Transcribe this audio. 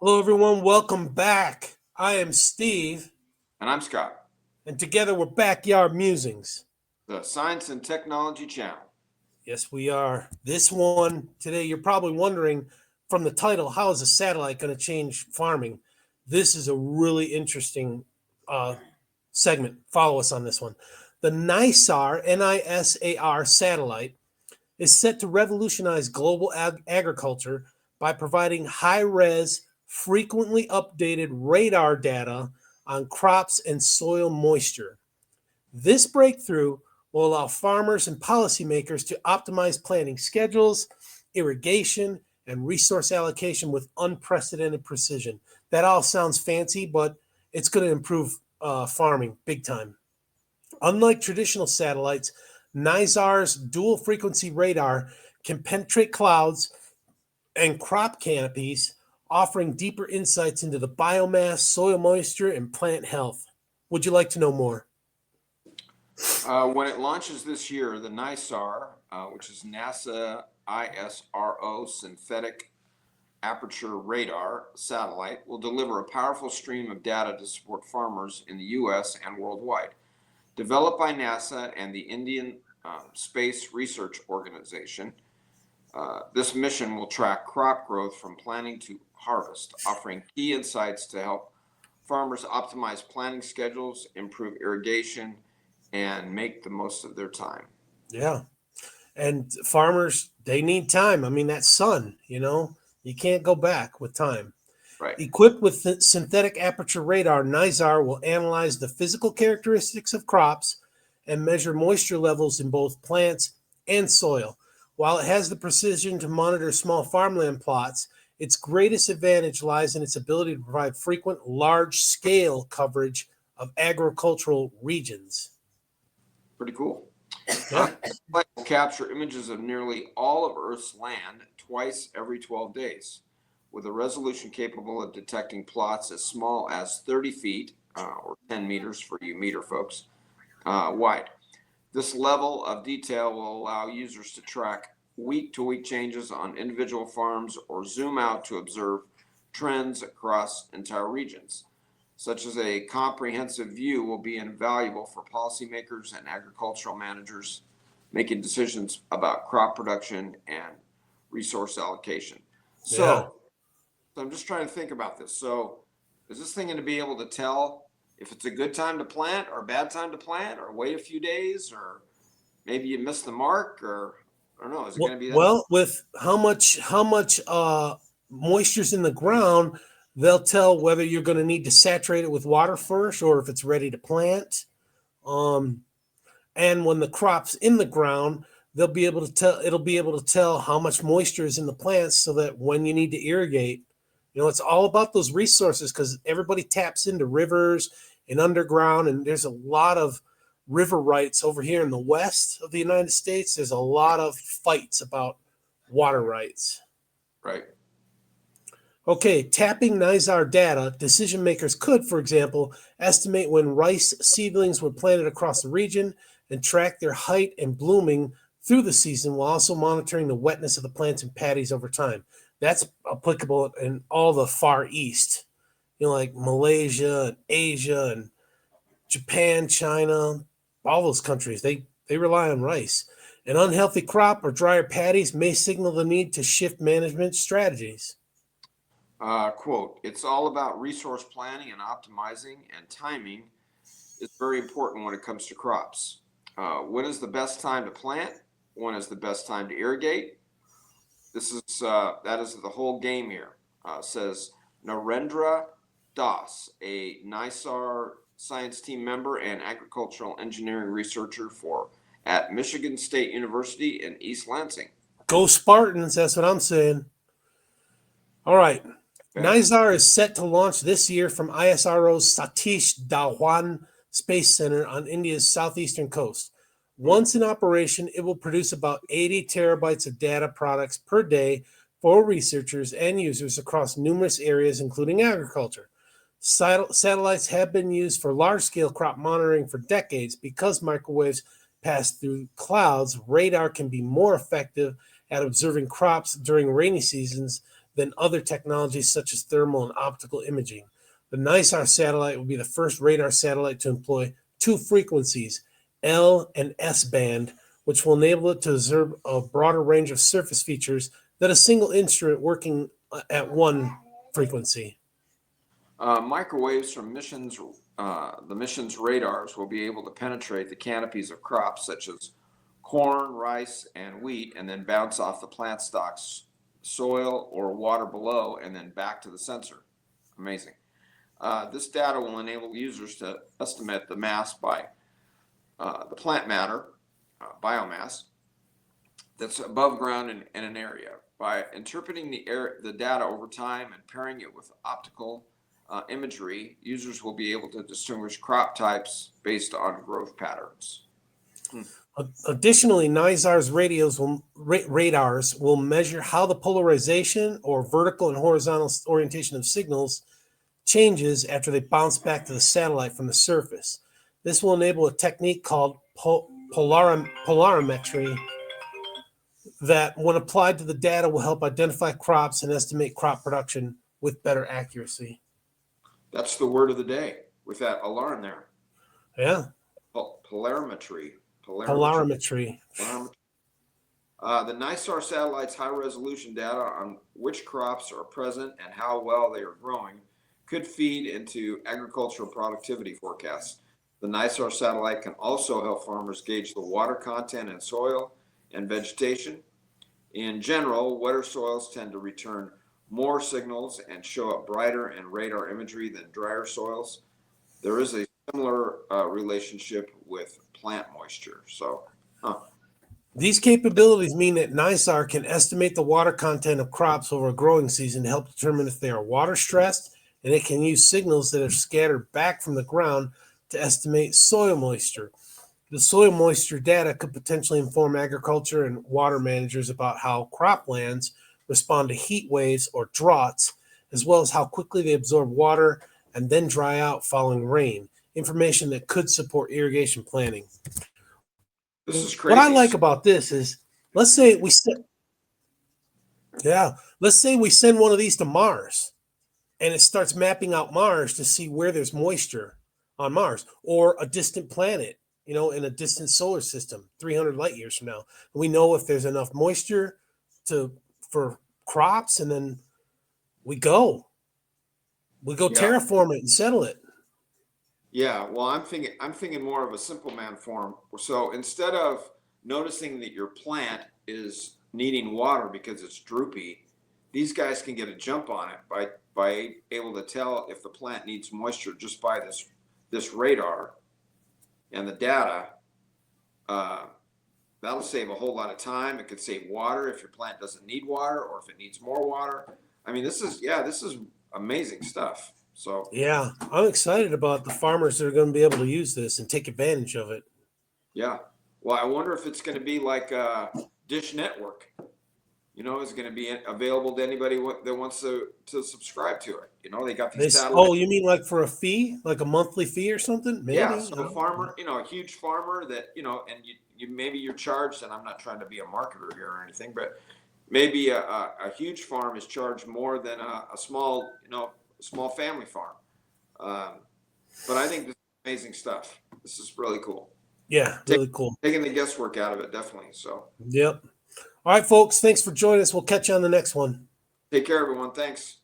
Hello, everyone. Welcome back. I am Steve, And I'm Scott, and together we're Backyard Musings. the Science and Technology Channel. Yes, we are. This one today, you're probably wondering from the title, how is a satellite going to change farming? This is a really interesting uh, segment. Follow us on this one. The NISAR, NISAR satellite is set to revolutionize global agriculture by providing high res, frequently updated radar data on crops and soil moisture. This breakthrough will allow farmers and policymakers to optimize planting schedules, irrigation, and resource allocation with unprecedented precision. That all sounds fancy, but it's going to improve farming big time. Unlike traditional satellites, NISAR's dual frequency radar can penetrate clouds and crop canopies, offering deeper insights into the biomass, soil moisture, and plant health. Would you like to know more? When it launches this year, the NISAR, which is NASA ISRO Synthetic Aperture Radar satellite, will deliver a powerful stream of data to support farmers in the U.S. and worldwide. Developed by NASA and the Indian Space Research Organization, this mission will track crop growth from planting to harvest, offering key insights to help farmers optimize planting schedules, improve irrigation, and make the most of their time. Yeah. And farmers, they need time. I mean, that sun, you can't go back with time. Right. Equipped with synthetic aperture radar, NISAR will analyze the physical characteristics of crops and measure moisture levels in both plants and soil. While it has the precision to monitor small farmland plots, its greatest advantage lies in its ability to provide frequent, large scale coverage of agricultural regions. Pretty cool. Yeah. Satellite will capture images of nearly all of Earth's land twice every 12 days, with a resolution capable of detecting plots as small as 30 feet, or 10 meters for you meter folks, wide. This level of detail will allow users to track week to week changes on individual farms or zoom out to observe trends across entire regions. Such as a comprehensive view will be invaluable for policymakers and agricultural managers making decisions about crop production and resource allocation. Yeah. So I'm just trying to think about this. So is this thing going to be able to tell if it's a good time to plant or a bad time to plant, or wait a few days, or maybe you missed the mark, or I don't know, is it going to be that? Well, with how much moisture's in the ground, they'll tell whether you're going to need to saturate it with water first or if it's ready to plant. Um, and when the crop's in the ground, they'll be able to tell. It'll be able to tell how much moisture is in the plants, so that when you need to irrigate, it's all about those resources because everybody taps into rivers and underground, and there's a lot of river rights over here in the west of the United States. There's a lot of fights about water rights. Right. Okay, tapping NISAR data, decision makers could, for example, estimate when rice seedlings were planted across the region and track their height and blooming through the season while also monitoring the wetness of the plants and paddies over time. That's applicable in all the Far East, like Malaysia and Asia and Japan, China, all those countries. They rely on rice. An unhealthy crop or drier paddies may signal the need to shift management strategies. Quote, it's all about resource planning and optimizing, and timing is very important when it comes to crops. When is the best time to plant? When is the best time to irrigate? That is the whole game here, says Narendra Das, a NISAR science team member and agricultural engineering researcher for at Michigan State University in East Lansing. Go Spartans, that's what I'm saying. All right. Okay. NISAR is set to launch this year from ISRO's Satish Dhawan Space Center on India's southeastern coast. Once in operation, it will produce about 80 terabytes of data products per day for researchers and users across numerous areas, including agriculture. Satellites have been used for large scale crop monitoring for decades. Because microwaves pass through clouds, radar can be more effective at observing crops during rainy seasons than other technologies such as thermal and optical imaging. The NISAR satellite will be the first radar satellite to employ two frequencies, L and S band, which will enable it to observe a broader range of surface features than a single instrument working at one frequency. Microwaves from the mission's radars will be able to penetrate the canopies of crops such as corn, rice, and wheat, and then bounce off the plant stalks, soil, or water below, and then back to the sensor. Amazing. This data will enable users to estimate the mass by the plant matter, biomass, that's above ground in an area. By interpreting the data over time and pairing it with optical imagery, users will be able to distinguish crop types based on growth patterns. Additionally, NISAR's radars will measure how the polarization or vertical and horizontal orientation of signals changes after they bounce back to the satellite from the surface. This will enable a technique called polarimetry that, when applied to the data, will help identify crops and estimate crop production with better accuracy. That's the word of the day with that alarm there. Yeah. Polarimetry. Polarimetry. The NISAR satellite's high-resolution data on which crops are present and how well they are growing could feed into agricultural productivity forecasts. The NISAR satellite can also help farmers gauge the water content in soil and vegetation. In general, wetter soils tend to return more signals and show up brighter in radar imagery than drier soils. There is a similar relationship with plant moisture. These capabilities mean that NISAR can estimate the water content of crops over a growing season to help determine if they are water stressed, and it can use signals that are scattered back from the ground to estimate soil moisture. The soil moisture data could potentially inform agriculture and water managers about how croplands respond to heat waves or droughts, as well as how quickly they absorb water and then dry out following rain, information that could support irrigation planning. This is crazy. What I like about this is, let's say we send one of these to Mars, and it starts mapping out Mars to see where there's moisture on Mars, or a distant planet, in a distant solar system, 300 light years from now. We know if there's enough moisture for crops, and then we go terraform it and settle it. Yeah, well, I'm thinking more of a simple man form. So instead of noticing that your plant is needing water because it's droopy, these guys can get a jump on it by able to tell if the plant needs moisture just by this radar and the data. That'll save a whole lot of time. It could save water if your plant doesn't need water, or if it needs more water. I mean, this is amazing stuff. So yeah, I'm excited about the farmers that are going to be able to use this and take advantage of it. Yeah. Well, I wonder if it's going to be like Dish Network. Is going to be available to anybody that wants to subscribe to it. They got these satellites. Oh, you mean like for a fee, like a monthly fee or something? Maybe. Yeah. So a farmer, a huge farmer that and you maybe you're charged. And I'm not trying to be a marketer here or anything, but maybe a huge farm is charged more than a small family farm. But I think this is amazing stuff. This is really cool. Yeah, really cool. Taking the guesswork out of it, definitely. So. Yep. All right, folks. Thanks for joining us. We'll catch you on the next one. Take care, everyone. Thanks.